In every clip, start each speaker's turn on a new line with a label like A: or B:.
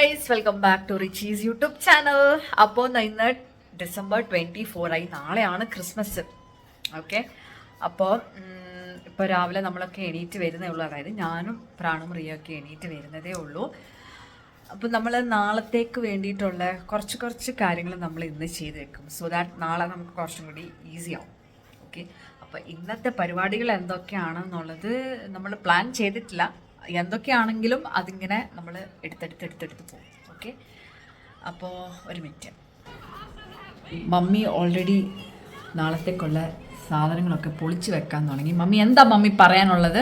A: Guys, welcome back to Richie's YouTube channel. അപ്പോൾ ഇന്ന് December 24 ആയി. നാളെയാണ് ക്രിസ്മസ്. ഓക്കെ, അപ്പോൾ ഇപ്പോൾ രാവിലെ നമ്മളൊക്കെ എണീറ്റ് വരുന്നേ ഉള്ളൂ. അതായത് ഞാനും പ്രാണും റിയൊക്കെ എണീറ്റ് വരുന്നതേ ഉള്ളൂ. അപ്പോൾ നമ്മൾ നാളത്തേക്ക് വേണ്ടിയിട്ടുള്ള കുറച്ച് കാര്യങ്ങൾ നമ്മൾ ഇന്ന് ചെയ്ത് വെക്കും. സോ ദാറ്റ് നാളെ നമുക്ക് കുറച്ചും കൂടി ഈസി ആവും. ഓക്കെ, അപ്പോൾ ഇന്നത്തെ പരിപാടികൾ എന്തൊക്കെയാണെന്നുള്ളത് നമ്മൾ പ്ലാൻ ചെയ്തിട്ടില്ല. എന്തൊക്കെയാണെങ്കിലും അതിങ്ങനെ നമ്മൾ എടുത്തെടുത്ത് പോകും. ഓക്കെ, അപ്പോൾ ഒരു മിനിറ്റ്. മമ്മി ഓൾറെഡി നാളത്തേക്കുള്ള സാധനങ്ങളൊക്കെ പൊളിച്ച് വെക്കാൻ തുടങ്ങി. മമ്മി എന്താ മമ്മി പറയാനുള്ളത്?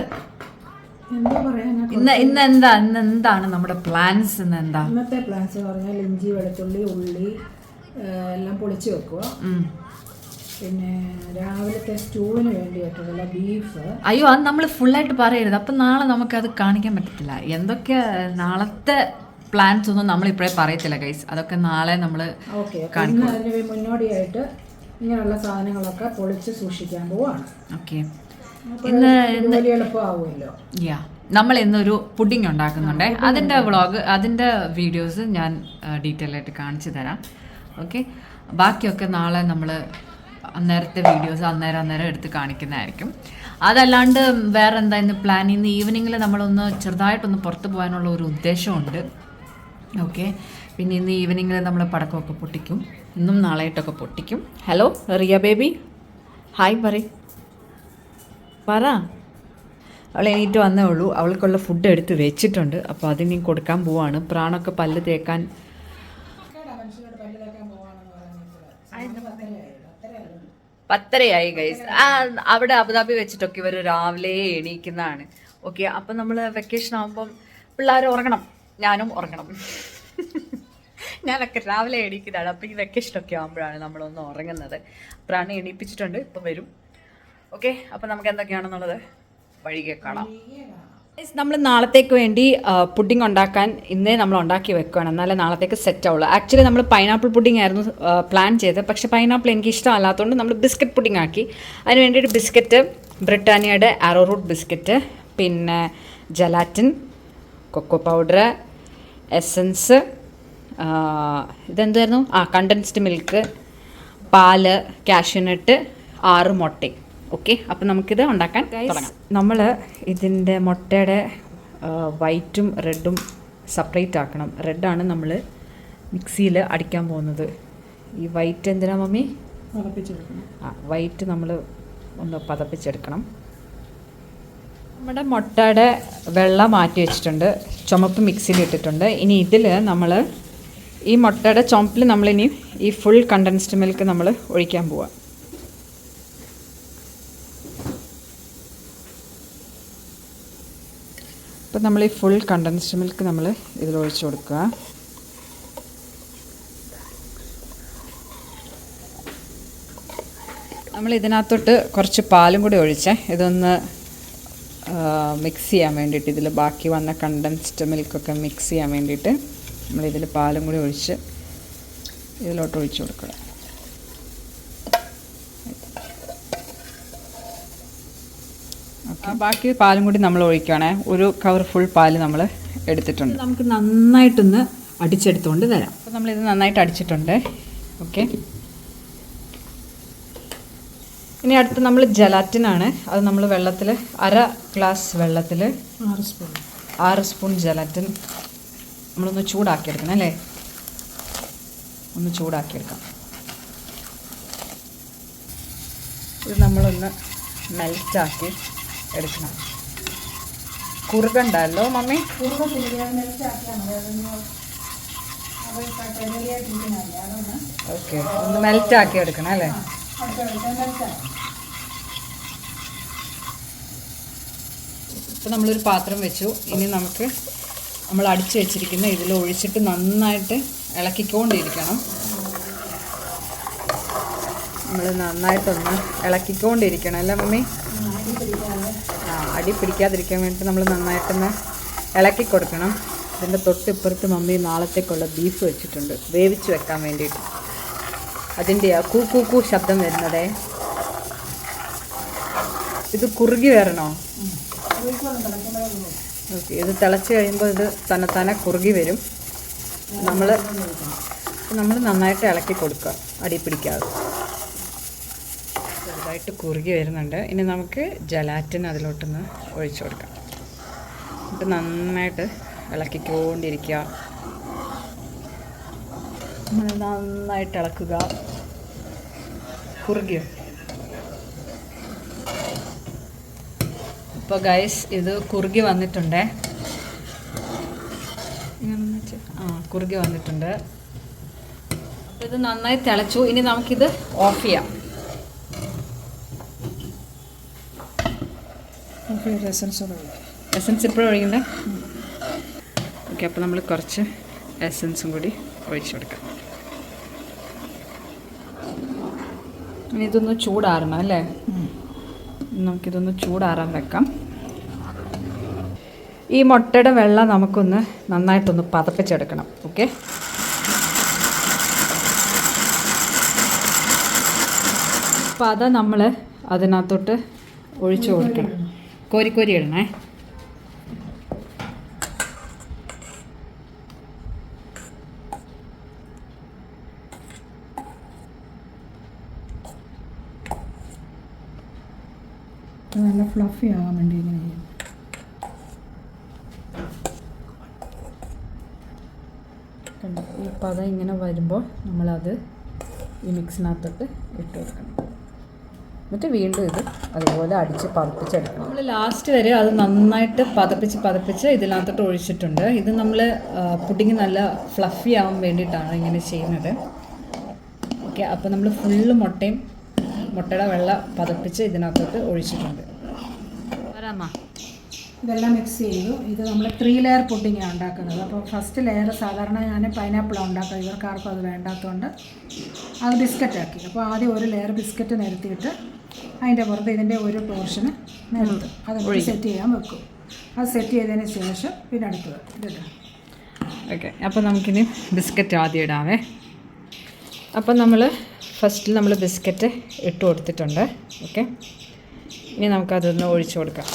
A: എന്താണ് നമ്മുടെ പ്ലാൻസ്?
B: ഇന്നത്തെ പ്ലാൻസ് പറഞ്ഞാൽ ഇഞ്ചി, വെളുത്തുള്ളി, ഉള്ളി എല്ലാം പൊളിച്ച് വെക്കുക. പിന്നെ രാവിലത്തെ സ്റ്റൂവിന് വേണ്ടിയിട്ടുള്ള ബീഫ്.
A: അയ്യോ, അത് നമ്മൾ ഫുള്ളായിട്ട് പറയരുത്. അപ്പം നാളെ നമുക്കത് കാണിക്കാൻ പറ്റത്തില്ല. എന്തൊക്കെ നാളത്തെ പ്ലാൻസ് ഒന്നും നമ്മൾ ഇപ്പോഴേ പറയത്തില്ല ഗൈസ്. അതൊക്കെ നാളെ നമ്മൾ
B: കാണിക്കും. അതിന് മുന്നോടിയായിട്ട് ഇങ്ങനെയുള്ള സാധനങ്ങളൊക്കെ പൊളിച്ച് സൂക്ഷിക്കാൻ പോവാണ്.
A: ഓക്കെ,
B: ഇന്ന് എളുപ്പമാവുമല്ലോ.
A: നമ്മൾ ഇന്നൊരു പുഡിംഗ് ഉണ്ടാക്കുന്നുണ്ട്. അതിൻ്റെ വ്ളോഗ്, അതിൻ്റെ വീഡിയോസ് ഞാൻ ഡീറ്റെയിൽ ആയിട്ട് കാണിച്ചു തരാം. ഓക്കെ, ബാക്കിയൊക്കെ നാളെ നമ്മൾ അന്നേരത്തെ വീഡിയോസ് അന്നേരം എടുത്ത് കാണിക്കുന്നതായിരിക്കും. അതല്ലാണ്ട് വേറെ എന്താ ഇന്ന് പ്ലാൻ? ഇന്ന് ഈവനിങ്ങിൽ നമ്മളൊന്ന് ചെറുതായിട്ടൊന്ന് പുറത്ത് പോകാനുള്ള ഒരു ഉദ്ദേശമുണ്ട്. ഓക്കെ, പിന്നെ ഇന്ന് ഈവനിങ്ങിൽ നമ്മൾ പടക്കമൊക്കെ പൊട്ടിക്കും. ഇന്നും നാളെയായിട്ടൊക്കെ പൊട്ടിക്കും. ഹലോ റിയ ബേബി, ഹായ് പറ. അവൾ എണീറ്റ് വന്നേ ഉള്ളൂ. അവൾക്കുള്ള ഫുഡ് എടുത്ത് വെച്ചിട്ടുണ്ട്. അപ്പോൾ അതിനി കൊടുക്കാൻ പോവാണ്. പ്രാണൊക്കെ പല്ല് തേക്കാൻ പത്തരയായി ഗൈസ്. അവിടെ അബുദാബി വെച്ചിട്ടൊക്കെ ഇവർ രാവിലെ എണീക്കുന്നതാണ്. ഓക്കെ, അപ്പം നമ്മൾ വെക്കേഷൻ ആകുമ്പം പിള്ളേർ ഉറങ്ങണം, ഞാനും ഉറങ്ങണം. ഞാനൊക്കെ രാവിലെ എണീക്കുന്നതാണ്. അപ്പം ഈ വെക്കേഷനൊക്കെ ആകുമ്പോഴാണ് നമ്മളൊന്ന് ഉറങ്ങുന്നത്. പ്രാണി എണീപ്പിച്ചിട്ടുണ്ട്, ഇപ്പം വരും. ഓക്കെ, അപ്പം നമുക്ക് എന്തൊക്കെയാണെന്നുള്ളത് വഴികെ കാണാം. നമ്മൾ നാളത്തേക്ക് വേണ്ടി പുഡിംഗ് ഉണ്ടാക്കാൻ ഇന്നേ നമ്മൾ ഉണ്ടാക്കി വെക്കുകയാണ്. എന്നാലേ നാളത്തേക്ക് സെറ്റ് ആവുള്ളൂ. ആക്ച്വലി നമ്മൾ പൈനാപ്പിൾ പുഡിംഗ് ആയിരുന്നു പ്ലാൻ ചെയ്തത്. പക്ഷേ പൈനാപ്പിൾ എനിക്ക് ഇഷ്ടമല്ലാത്തതുകൊണ്ട് നമ്മൾ ബിസ്ക്കറ്റ് പുഡിംഗ് ആക്കി. അതിന് വേണ്ടിയിട്ട് ബിസ്ക്കറ്റ്, ബ്രിട്ടാനിയയുടെ ആരോ റൂട്ട് ബിസ്ക്കറ്റ്, പിന്നെ ജലാറ്റിൻ, കൊക്കോ പൗഡർ, എസൻസ്, ഇതെന്തായിരുന്നു, കണ്ടൻസ്ഡ് മിൽക്ക്, പാല്, കാഷ്യൂനട്ട്, 6 മുട്ട. ഓക്കെ, അപ്പം നമുക്കിത് ഉണ്ടാക്കാൻ തുടങ്ങാം. നമ്മൾ ഇതിൻ്റെ മുട്ടയുടെ വൈറ്റും റെഡും സെപ്പറേറ്റ് ആക്കണം. റെഡാണ് നമ്മൾ മിക്സിയിൽ അടിക്കാൻ പോകുന്നത്. ഈ വൈറ്റ് എന്തിനാ മമ്മി?
B: പതപ്പിച്ചെടുക്കണം.
A: വൈറ്റ് നമ്മൾ ഒന്ന് പതപ്പിച്ചെടുക്കണം. നമ്മുടെ മുട്ടയുടെ വെള്ള മാറ്റി വെച്ചിട്ടുണ്ട്. ചുമപ്പ് മിക്സിയിൽ ഇട്ടിട്ടുണ്ട്. ഇനി ഇതിൽ നമ്മൾ ഈ മുട്ടയുടെ ചുമപ്പിൽ നമ്മളിനി ഈ ഫുൾ കണ്ടൻസ്ഡ് മിൽക്ക് നമ്മൾ ഒഴിക്കാൻ പോവാം. അപ്പം നമ്മൾ ഈ ഫുൾ കണ്ടൻസ്ഡ് മിൽക്ക് നമ്മൾ ഇതിൽ ഒഴിച്ച് കൊടുക്കുക. നമ്മൾ ഇതിനകത്തോട്ട് കുറച്ച് പാലും കൂടി ഒഴിച്ച് ഇതൊന്ന് മിക്സ് ചെയ്യാൻ വേണ്ടിയിട്ട്, ഇതിൽ ബാക്കി വന്ന കണ്ടൻസ്ഡ് മിൽക്കൊക്കെ മിക്സ് ചെയ്യാൻ വേണ്ടിയിട്ട് നമ്മളിതിൽ പാലും കൂടി ഒഴിച്ച് ഇതിലോട്ട് ഒഴിച്ച് കൊടുക്കുക. ബാക്കി പാലും കൂടി നമ്മൾ ഒഴിക്കുകയാണേ. ഒരു കവർ ഫുൾ പാല് നമ്മൾ എടുത്തിട്ടുണ്ട്. നമുക്ക് നന്നായിട്ടൊന്ന് അടിച്ചെടുത്തുകൊണ്ട് തരാം. അപ്പോൾ നമ്മളിത് നന്നായിട്ട് അടിച്ചിട്ടുണ്ട്. ഓക്കെ, ഇനി അടുത്ത് നമ്മൾ ജലാറ്റിനാണ്. അത് നമ്മൾ വെള്ളത്തിൽ 1/2 ഗ്ലാസ് വെള്ളത്തിൽ 6 സ്പൂൺ ജലാറ്റിൻ നമ്മളൊന്ന് ചൂടാക്കിയെടുക്കണം അല്ലേ? ഒന്ന് ചൂടാക്കിയെടുക്കാം. ഇത് നമ്മളൊന്ന് മെൽറ്റാക്കി എടുക്കണം. കുറുകണ്ടല്ലോ മമ്മി? ഓക്കെ, ഒന്ന് മെൽറ്റാക്കി എടുക്കണം അല്ലേ? ഇപ്പോൾ നമ്മളൊരു പാത്രം വെച്ചു. ഇനി നമുക്ക് നമ്മൾ അടിച്ചു വെച്ചിരിക്കുന്ന ഇതിൽ ഒഴിച്ചിട്ട് നന്നായിട്ട് ഇളക്കിക്കൊണ്ടിരിക്കണം. നമ്മൾ നന്നായിട്ടൊന്ന് ഇളക്കിക്കൊണ്ടിരിക്കണം അല്ലേ മമ്മി? അടി പിടിക്കാതിരിക്കാൻ വേണ്ടിയിട്ട് നമ്മൾ നന്നായിട്ടൊന്ന് ഇളക്കി കൊടുക്കണം. ഇതിൻ്റെ തൊട്ടിപ്പുറത്ത് മമ്മി നാളത്തേക്കുള്ള ബീഫ് വെച്ചിട്ടുണ്ട്, വേവിച്ച് വെക്കാൻ വേണ്ടിയിട്ട്. അതിൻ്റെ കൂ ശബ്ദം വരുന്നതേ. ഇത് കുറുകി വരണോ? ഓക്കെ, ഇത് തിളച്ച് കഴിയുമ്പോൾ ഇത് തന്നെ കുറുകി വരും. നമ്മൾ നന്നായിട്ട് ഇളക്കി കൊടുക്കുക, അടി പിടിക്കാതെ. ചെറുതായിട്ട് കുറുകി വരുന്നുണ്ട്. ഇനി നമുക്ക് ജലാറ്റിൻ അതിലോട്ടൊന്ന് ഒഴിച്ചു കൊടുക്കാം. എന്നിട്ട് നന്നായിട്ട് ഇളക്കിക്കൊണ്ടിരിക്കുക. നന്നായിട്ട് ഇളക്കുക. കുറുകിയോ? ഇപ്പോൾ ഗൈസ് ഇത് കുറുകി വന്നിട്ടുണ്ടേ. കുറുകി വന്നിട്ടുണ്ട്. അപ്പോൾ ഇത് നന്നായി തിളച്ചു. ഇനി നമുക്കിത് ഓഫ് ചെയ്യാം. എസൻസ് ഇപ്പോഴും ഒഴിക്കണ്ടേ? ഓക്കെ, അപ്പോൾ നമ്മൾ കുറച്ച് എസൻസും കൂടി ഒഴിച്ചു കൊടുക്കാം. ഇനി ഇതൊന്ന് ചൂടാറണം അല്ലേ? നമുക്കിതൊന്ന് ചൂടാറാൻ വെക്കാം. ഈ മുട്ടയുടെ വെള്ളം നമുക്കൊന്ന് നന്നായിട്ടൊന്ന് പതപ്പിച്ചെടുക്കണം. ഓക്കെ, അപ്പോൾ അത് നമ്മൾ അതിനകത്തോട്ട് ഒഴിച്ചു കൊടുക്കണം. കോരി ഇടണേ.
B: നല്ല ഫ്ലഫി ആകാൻ വേണ്ടി ഇങ്ങനെ ചെയ്യും.
A: കണ്ടോ, ഈ പദം ഇങ്ങനെ വരുമ്പോൾ നമ്മളത് ഈ മിക്സിനകത്തോട്ട് ഇട്ട് കൊടുക്കണം. എന്നിട്ട് വീണ്ടും ഇത് അതുപോലെ അടിച്ച് പതപ്പിച്ചെടുക്കണം. നമ്മൾ ലാസ്റ്റ് വരെ അത് നന്നായിട്ട് പതപ്പിച്ച് ഇതിനകത്തോട്ട് ഒഴിച്ചിട്ടുണ്ട്. ഇത് നമ്മൾ പുഡിങ് നല്ല ഫ്ലഫി ആവാൻ വേണ്ടിയിട്ടാണ് ഇങ്ങനെ ചെയ്യുന്നത്. ഓക്കെ, അപ്പോൾ നമ്മൾ ഫുള്ള് മുട്ടയുടെ വെള്ളം പതപ്പിച്ച് ഇതിനകത്തോട്ട് ഒഴിച്ചിട്ടുണ്ട്. വരാമ്മ,
B: ഇതെല്ലാം മിക്സ് ചെയ്തു. ഇത് നമ്മൾ 3 ലെയർ പുഡിങ്ങാണ് ഉണ്ടാക്കുന്നത്. അപ്പോൾ ഫസ്റ്റ് ലെയർ സാധാരണ ഞാൻ പൈനാപ്പിളാണ് ഉണ്ടാക്കുന്നത്. ഇവർക്കാർക്കും അത് വേണ്ടാത്തതുകൊണ്ട് അത് ബിസ്ക്കറ്റാക്കി. അപ്പോൾ ആദ്യം ഒരു ലെയർ ബിസ്ക്കറ്റ് നിരത്തിയിട്ട് അതിൻ്റെ പുറത്ത് ഇതിൻ്റെ ഒരു പോർഷന് നിരത്തും. അത് സെറ്റ് ചെയ്യാൻ വെക്കും. അത് സെറ്റ് ചെയ്തതിന് ശേഷം പിന്നെ അടുത്തത് ഇതിടാം.
A: ഓക്കെ, അപ്പോൾ നമുക്കിനി ബിസ്ക്കറ്റ് ആദ്യം ഇടാവേ. അപ്പോൾ ഫസ്റ്റിൽ നമ്മൾ ബിസ്ക്കറ്റ് ഇട്ട് കൊടുത്തിട്ടുണ്ട്. ഓക്കെ, ഇനി നമുക്കതൊന്ന് ഒഴിച്ചു കൊടുക്കാം.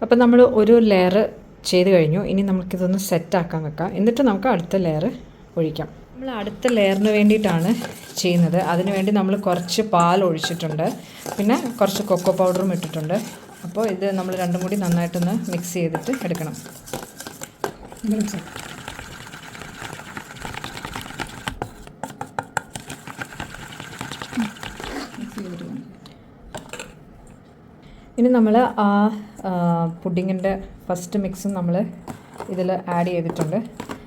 A: അപ്പോൾ നമ്മൾ ഒരു ലെയർ ചെയ്ത് കഴിഞ്ഞു. ഇനി നമുക്കിതൊന്ന് സെറ്റാക്കാൻ വെക്കാം. എന്നിട്ട് നമുക്ക് അടുത്ത ലെയർ ഒഴിക്കാം. നമ്മൾ അടുത്ത ലെയറിന് വേണ്ടിയിട്ടാണ് ചെയ്യുന്നത്. അതിന് വേണ്ടി നമ്മൾ കുറച്ച് പാൽ ഒഴിച്ചിട്ടുണ്ട്, പിന്നെ കുറച്ച് കൊക്കോ പൗഡറും ഇട്ടിട്ടുണ്ട്. അപ്പോൾ ഇത് നമ്മൾ രണ്ടും കൂടി നന്നായിട്ടൊന്ന് മിക്സ് ചെയ്തിട്ട് എടുക്കണം. ഇനി നമ്മൾ ആ പുഡിങ്ങിൻ്റെ ഫസ്റ്റ് മിക്സും നമ്മൾ ഇതിൽ ആഡ് ചെയ്തിട്ടുണ്ട്.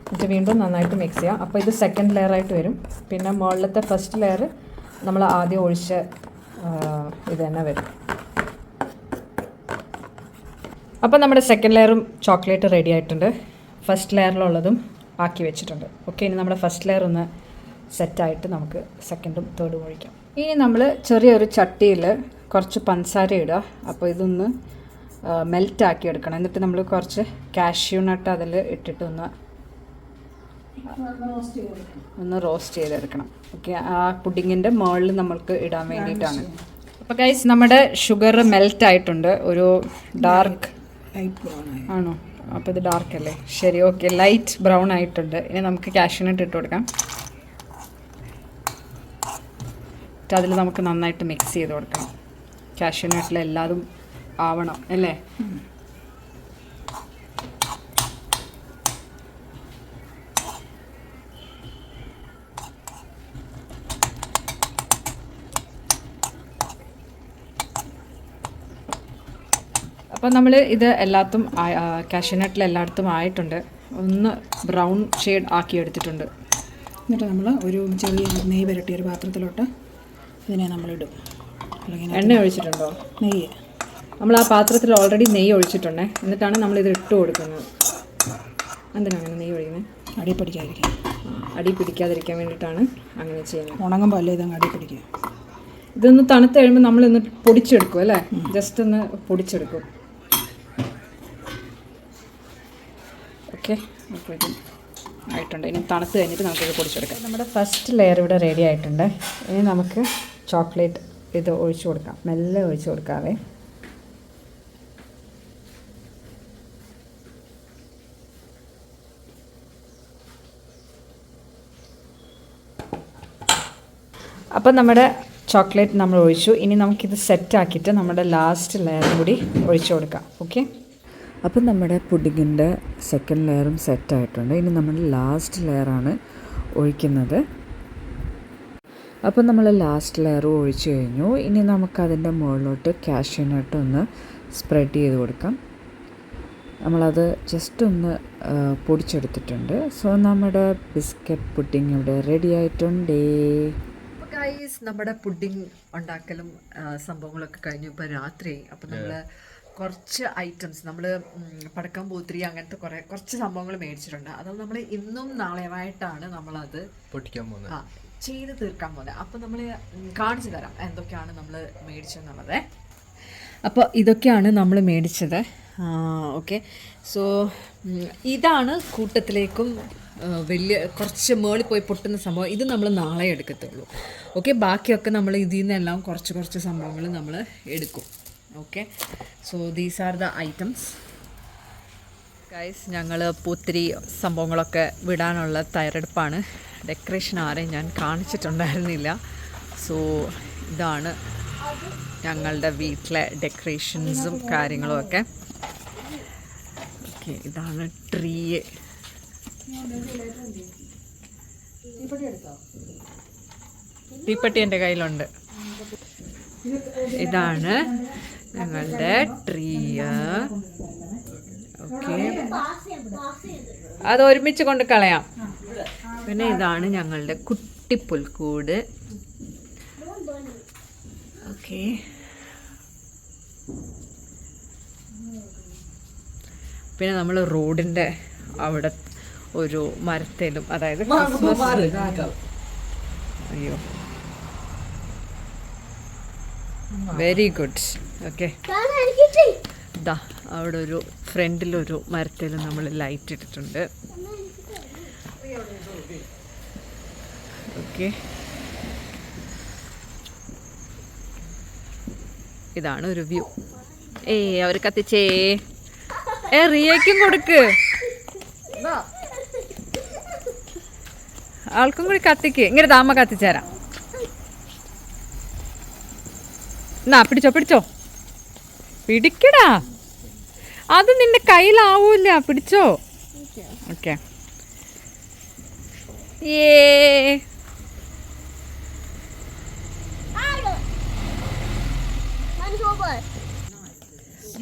A: എന്നിട്ട് വീണ്ടും നന്നായിട്ട് മിക്സ് ചെയ്യാം. അപ്പോൾ ഇത് സെക്കൻഡ് ലെയറായിട്ട് വരും. പിന്നെ മുകളിലത്തെ ഫസ്റ്റ് ലെയർ നമ്മൾ ആദ്യം ഒഴിച്ച ഇത് തന്നെ വരും. അപ്പോൾ നമ്മുടെ സെക്കൻഡ് ലെയറും ചോക്ലേറ്റ് റെഡി ആയിട്ടുണ്ട്. ഫസ്റ്റ് ലെയറിലുള്ളതും ആക്കി വെച്ചിട്ടുണ്ട്. ഓക്കെ, ഇനി നമ്മുടെ ഫസ്റ്റ് ലെയർ ഒന്ന് സെറ്റായിട്ട് നമുക്ക് സെക്കൻഡും തേർഡും ഒഴിക്കാം. ഇനി നമ്മൾ ചെറിയൊരു ചട്ടിയിൽ കുറച്ച് പഞ്ചസാര ഇടുക. അപ്പോൾ ഇതൊന്ന് മെൽറ്റാക്കി എടുക്കണം. എന്നിട്ട് നമ്മൾ കുറച്ച് കാഷ്യൂ നട്ട് അതിൽ ഇട്ടിട്ട് ഒന്ന് റോസ്റ്റ് ചെയ്തെടുക്കണം. ഓക്കെ, ആ പുഡിങ്ങിൻ്റെ മുകളിൽ നമ്മൾക്ക് ഇടാൻ വേണ്ടിയിട്ടാണ്. അപ്പോൾ ഗൈസ്, നമ്മുടെ ഷുഗർ മെൽറ്റ് ആയിട്ടുണ്ട്. ഒരു ഡാർക്ക് ആണോ? അപ്പോൾ ഇത് ഡാർക്ക് അല്ലേ? ശരി, ഓക്കെ, ലൈറ്റ് ബ്രൗൺ ആയിട്ടുണ്ട്. ഇനി നമുക്ക് കാഷ്യൂ നട്ട് ഇട്ട് കൊടുക്കാം. അതിൽ നമുക്ക് നന്നായിട്ട് മിക്സ് ചെയ്ത് കൊടുക്കണം. കാഷ്യൂ നട്ടിൽ എല്ലാതും ആവണം അല്ലേ? അപ്പോൾ നമ്മൾ ഇത് എല്ലാത്തും കാഷ്യൂ നട്ടിൽ എല്ലായിടത്തും ആയിട്ടുണ്ട്. ഒന്ന് ബ്രൗൺ ഷെയ്ഡ് ആക്കി എടുത്തിട്ടുണ്ട്.
B: എന്നിട്ട് നമ്മൾ ഒരു ചെറിയ നെയ്യ് പുരട്ടിയ ഒരു പാത്രത്തിലോട്ട് ഇതിനെ നമ്മളിടും.
A: എണ്ണ ഒഴിച്ചിട്ടുണ്ടോ?
B: നെയ്യ്
A: നമ്മൾ ആ പാത്രത്തിൽ ഓൾറെഡി നെയ്യ് ഒഴിച്ചിട്ടുണ്ടേ. എന്നിട്ടാണ് നമ്മളിത് ഇട്ട് കൊടുക്കുന്നത്. എന്തിനാണ് അങ്ങനെ നെയ്യ് ഒഴിക്കുന്നത്?
B: അടി പിടിക്കാതിരിക്കാൻ.
A: അടി പിടിക്കാതിരിക്കാൻ വേണ്ടിയിട്ടാണ് അങ്ങനെ ചെയ്യുന്നത്.
B: ഉണങ്ങുമ്പോൾ അല്ലേ ഇതങ്ങ് അടി പിടിക്കുക.
A: ഇതൊന്ന് തണുത്ത് കഴിയുമ്പോൾ നമ്മളിന്ന് പൊടിച്ചെടുക്കും അല്ലേ? ജസ്റ്റ് ഒന്ന് പൊടിച്ചെടുക്കും. ഓക്കെ, അപ്പോൾ ഇത്
B: ആയിട്ടുണ്ട്. ഇനി തണുത്ത് കഴിഞ്ഞിട്ട് നമുക്കിത് പൊടിച്ചെടുക്കാം.
A: നമ്മുടെ ഫസ്റ്റ് ലെയർ ഇവിടെ റെഡി ആയിട്ടുണ്ട്. ഇനി നമുക്ക് ചോക്ലേറ്റ് ഇത് ഒഴിച്ചു കൊടുക്കാം. മെല്ലെ ഒഴിച്ചു കൊടുക്കാവേ. അപ്പം നമ്മുടെ ചോക്ലേറ്റ് നമ്മൾ ഒഴിച്ചു. ഇനി നമുക്കിത് സെറ്റാക്കിയിട്ട് നമ്മുടെ ലാസ്റ്റ് ലെയറും കൂടി ഒഴിച്ചു കൊടുക്കാം. ഓക്കെ, അപ്പം നമ്മുടെ പുഡിങ്ങിൻ്റെ സെക്കൻഡ് ലെയറും സെറ്റായിട്ടുണ്ട്. ഇനി നമ്മൾ ലാസ്റ്റ് ലെയറാണ് ഒഴിക്കുന്നത്. അപ്പം നമ്മൾ ലാസ്റ്റ് ലെയറും ഒഴിച്ചു കഴിഞ്ഞു. ഇനി നമുക്കതിൻ്റെ മുകളിലോട്ട് കാഷ്യൂ നട്ട് ഒന്ന് സ്പ്രെഡ് ചെയ്ത് കൊടുക്കാം. നമ്മളത് ജസ്റ്റ് ഒന്ന് പൊടിച്ചെടുത്തിട്ടുണ്ട്. സോ നമ്മുടെ ബിസ്ക്കറ്റ് പുഡിങ് ഇവിടെ റെഡി ആയിട്ടുണ്ട്. ഗൈസ്, നമ്മുടെ പുഡിങ് ഉണ്ടാക്കലും സംഭവങ്ങളൊക്കെ കഴിഞ്ഞു. ഇപ്പോൾ രാത്രി. അപ്പം നമ്മൾ കുറച്ച് ഐറ്റംസ്, നമ്മൾ പടക്കം പൂത്തിരി അങ്ങനത്തെ കുറച്ച് സംഭവങ്ങൾ മേടിച്ചിട്ടുണ്ട്. അത് നമ്മൾ ഇന്നും നാളെയുമായിട്ടാണ് നമ്മളത്
C: പൊട്ടിക്കാൻ പോകുന്നത്,
A: ചെയ്ത് തീർക്കാൻ പോകുന്നത്. അപ്പം നമ്മൾ കാണിച്ചു തരാം എന്തൊക്കെയാണ് നമ്മൾ മേടിച്ചതെന്നുള്ളത്. അപ്പോൾ ഇതൊക്കെയാണ് നമ്മൾ മേടിച്ചത്. ഓക്കെ, സോ ഇതാണ് കൂട്ടത്തിലേക്കും വലിയ കുറച്ച് മേളിൽ പോയി പൊട്ടുന്ന സംഭവം. ഇത് നമ്മൾ നാളെ എടുക്കത്തുള്ളൂ. ഓക്കെ, ബാക്കിയൊക്കെ നമ്മൾ ഇതിൽ നിന്നെല്ലാം കുറച്ച് സംഭവങ്ങൾ നമ്മൾ എടുക്കും. Okay, so these are the items. Guys, ഞങ്ങൾ പൂത്തിരി സംഭവങ്ങളൊക്കെ വിടാനുള്ള തയ്യാറെടുപ്പാണ്. ഡെക്കറേഷൻ ആരെയും ഞാൻ കാണിച്ചിട്ടുണ്ടായിരുന്നില്ല. സോ ഇതാണ് ഞങ്ങളുടെ വീട്ടിലെ ഡെക്കറേഷൻസും കാര്യങ്ങളും ഒക്കെ. ഓക്കെ, ഇതാണ് ട്രീ. തീപ്പെട്ടി എൻ്റെ കയ്യിലുണ്ട്. ഇതാണ് ഞങ്ങളുടെ ട്രീ. ഓക്കെ, അത് ഒരുമിച്ച് കൊണ്ട് കളയാം. പിന്നെ ഇതാണ് ഞങ്ങളുടെ കുട്ടി പുൽക്കൂട്. ഓക്കെ, പിന്നെ നമ്മൾ റോഡിൻ്റെ അവിടെ ഒരു മരത്തേലും, അതായത് അയ്യോ വെരി ഗുഡ്. ഓക്കെ, ഇതാ അവിടെ ഒരു ഫ്രണ്ടിലൊരു മരത്തേലും നമ്മൾ ലൈറ്റ് ഇട്ടിട്ടുണ്ട്. ഓക്കെ, ഇതാണ് ഒരു വ്യൂ. അവർ കത്തിച്ചേ. റിയയ്ക്കും കൊടുക്ക്, ആൾക്കും കൂടി കത്തിക്ക്. ഇങ്ങനെ താമ കത്തിച്ചേരാം. എന്നാ പിടിച്ചോ പിടിക്കടാ, അത് നിന്റെ കയ്യിലാവൂല. പിടിച്ചോ. ഓക്കെ,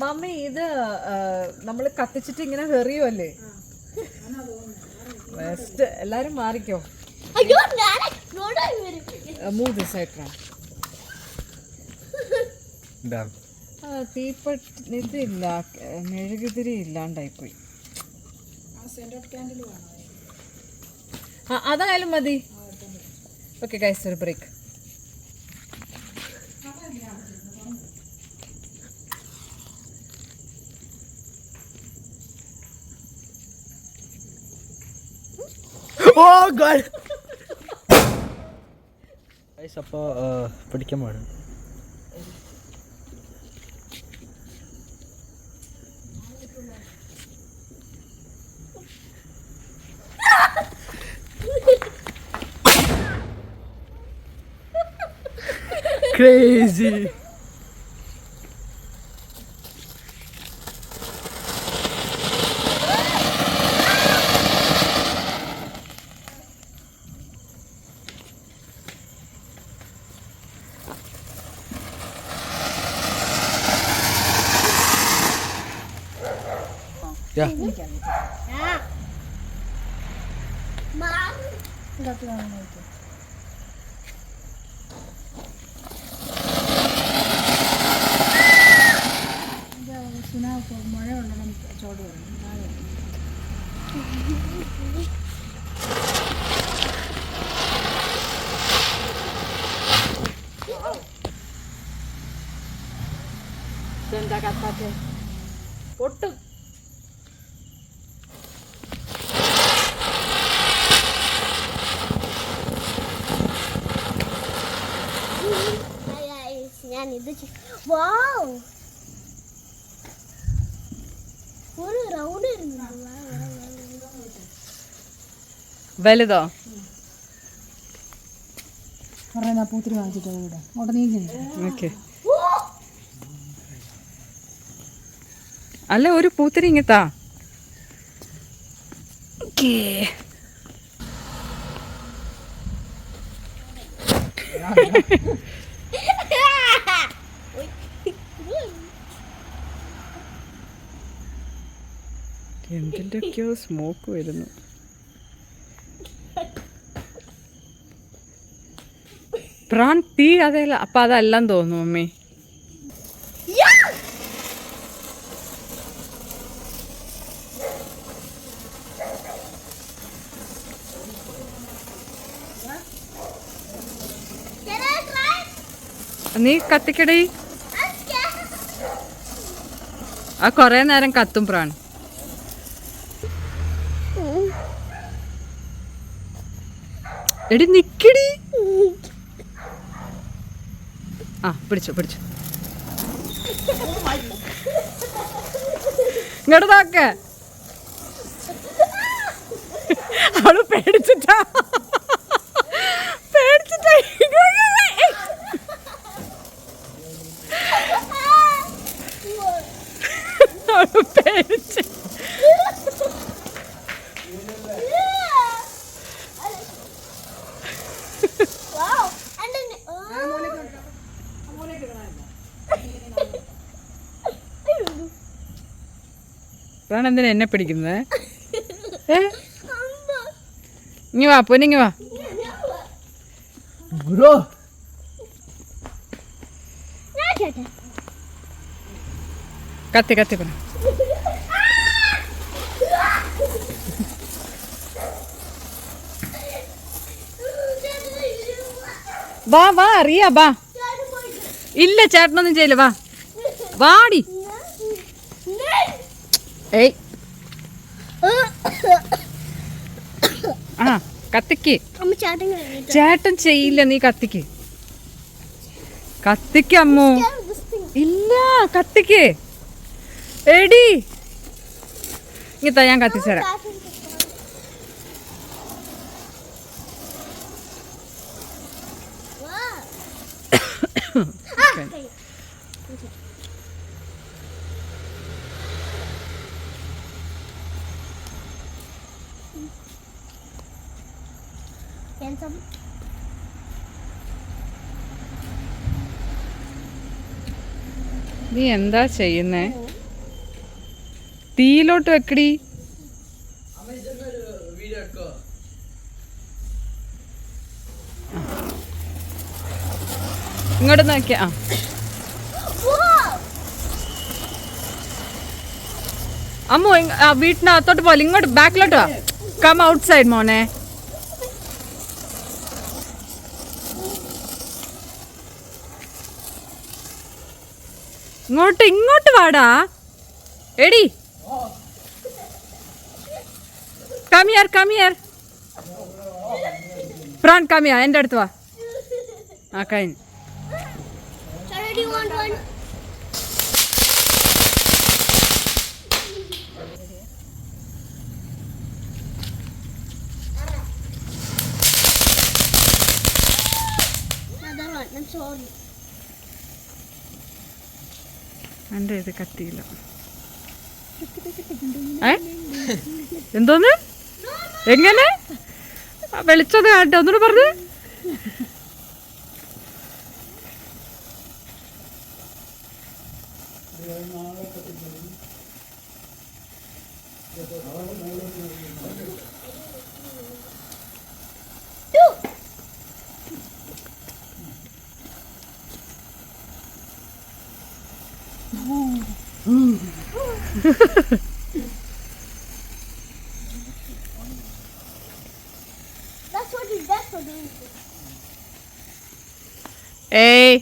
A: മമ്മി ഇത് നമ്മൾ കത്തിച്ചിട്ട് ഇങ്ങനെ എറിയുമല്ലേ? വെസ്റ്റ് എല്ലാരും മാറിക്കോ. Move this side. തീപ്പെട്ടി ഇതില്ല, മെഴുകുതിരി ഇല്ലാണ്ടായിപ്പോയി. അതായാലും മതി. ഓക്കെ ഗൈസ്, ഒരു ബ്രേക്ക്.
C: അപ്പോൾ പിടിക്കാൻ പാടും. Crazy. Yeah.
B: മഴ ഉണ്ടെങ്കിൽ ചോട് വരും. എന്താ കത്താത്തെ? പൊട്ടും.
D: ഞാൻ ഇത് വാവ് ഒരു റൗണ്ട്
A: വലുതോ?
B: പറയുന്ന പൂത്തിരി വാങ്ങിച്ചിട്ട് കൂടെ അങ്ങോട്ട് നീങ്ങി.
A: ഓക്കെ. അല്ല ഒരു പൂത്തിരി ഇങ്ങത്താ. ഓക്കേ. എന്തിൻ്റെയൊക്കെയോ സ്മോക്ക് വരുന്നു. പ്രാൺ തീ അതല്ല. അപ്പം അതെല്ലാം തോന്നുന്നു മമ്മി. നീ കത്തിക്കടി. ആ കൊറേ നേരം കത്തും പ്രാൺ. എടി നിക്കടി. ആ പിടിച്ചു പിടിച്ചു. ഇങ്ങോട്ട് നോക്ക. അവള് പേടിച്ചിട്ടാ പേടിച്ചിട്ടാ അവള് പേടിച്ച്. പ്രാൺ എന്തിനാ എന്നെ പിടിക്കുന്നത്? ഇങ്ങ വാ പൊന്നിങ്ങ വാ.
C: ബ്രോ
A: കത്തി കത്തി പറ. വാ വാ അറിയാ വാ. ഇല്ല ചേട്ടനൊന്നും ചെയ്യില്ല വാ. വാടി. ഏയ് ആ കത്തിക്ക്. ചേട്ടൻ ചെയ്യില്ല. നീ കത്തിക്ക്. കത്തിക്ക് അമ്മു. ഇല്ല കത്തിക്ക്. എടി ഇങ്ങത്താ ഞാൻ കത്തിച്ചു തരാം. നീ എന്താ ചെയ്യുന്നേ? തീയിലോട്ട് വെക്കടി. ഇങ്ങോട്ട് നോക്കിയ. ആ അമ്മു വീട്ടിനകത്തോട്ട് പോലെ ഇങ്ങോട്ട് ബാക്കിലോട്ട് വാ. കം ഔട്ട് സൈഡ് മോനെ. ഇങ്ങോട്ട് ഇങ്ങോട്ട് വാടാ. എടി കമിയർ കമിയർ. പ്രാൺ കമിയാ എൻ്റെ അടുത്ത് വാ. ആ കഴിഞ്ഞു. എൻ്റെ ഇത് കത്തിയില്ല. എന്തോന്ന് എങ്ങനെ വെളിച്ചത് കാട്ടോ? ഒന്നുകൂടെ പറഞ്ഞു. ഏയ്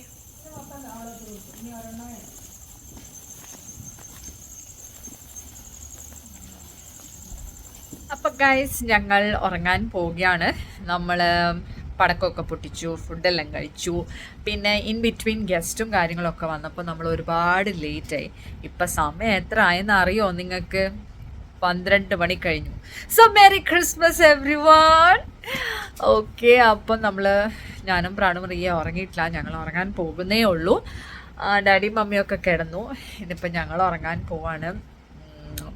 A: അപ്പൊ ഗൈസ് ഞങ്ങൾ ഉറങ്ങാൻ പോവുകയാണ്. നമ്മൾ പടക്കമൊക്കെ പൊട്ടിച്ചു, ഫുഡെല്ലാം കഴിച്ചു. പിന്നെ ഇൻ ബിറ്റ്വീൻ ഗസ്റ്റും കാര്യങ്ങളൊക്കെ വന്നപ്പോൾ നമ്മൾ ഒരുപാട് ലേറ്റായി. ഇപ്പം സമയം എത്ര ആയെന്ന് അറിയോ നിങ്ങൾക്ക്? 12 മണി കഴിഞ്ഞു. So merry Christmas every one. Okay, അപ്പം ഞാനും പ്രാണും റിയ ഉറങ്ങിയിട്ടില്ല. ഞങ്ങൾ ഉറങ്ങാൻ പോകുന്നേ ഉള്ളൂ. ഡാഡിയും മമ്മിയൊക്കെ കിടന്നു. ഇന്നിപ്പോൾ ഞങ്ങൾ ഉറങ്ങാൻ പോവാണ്.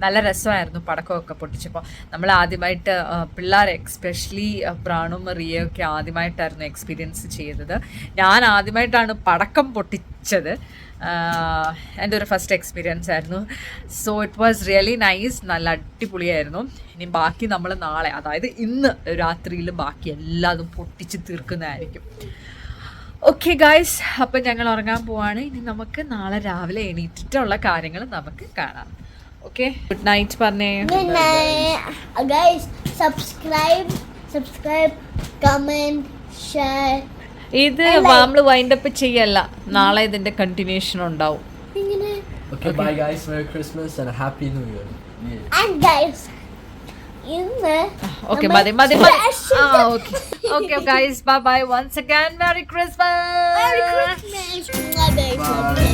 A: നല്ല രസമായിരുന്നു പടക്കമൊക്കെ പൊട്ടിച്ചപ്പോൾ. നമ്മൾ ആദ്യമായിട്ട് പിള്ളേർ എക്സ്പെഷ്യലി പ്രാണും റിയയൊക്കെ ആദ്യമായിട്ടായിരുന്നു എക്സ്പീരിയൻസ് ചെയ്തത്. ഞാൻ ആദ്യമായിട്ടാണ് പടക്കം പൊട്ടിച്ചത്. എൻ്റെ ഒരു ഫസ്റ്റ് എക്സ്പീരിയൻസ് ആയിരുന്നു. So it was really nice. നല്ല അടിപൊളിയായിരുന്നു. ഇനി ബാക്കി നമ്മൾ നാളെ, അതായത് ഇന്ന് രാത്രിയിൽ ബാക്കി എല്ലാതും പൊട്ടിച്ച് തീർക്കുന്നതായിരിക്കും. ഓക്കെ ഗായ്സ്, അപ്പം ഞങ്ങൾ ഉറങ്ങാൻ പോവാണ്. ഇനി നമുക്ക് നാളെ രാവിലെ എണീറ്റിട്ടുള്ള കാര്യങ്ങൾ നമുക്ക് കാണാം. ഓക്കെ, ഗുഡ് നൈറ്റ് പറഞ്ഞേ.
D: Good night. Guys, subscribe, comment, share.
A: ഇത് നമ്മൾ വൈൻഡപ്പ് ചെയ്യല്ല, നാളെ ഇതിന്റെ കണ്ടിന്യൂഷൻ ഉണ്ടാവും.
D: ഇങ്ങനെ.
C: Okay, bye guys. Merry Christmas and a Happy New Year.
D: And guys, ഇന്ന്
A: ഓക്കെ, മതി. Okay guys, bye bye. Once again merry Christmas.
D: Merry Christmas. Bye bye.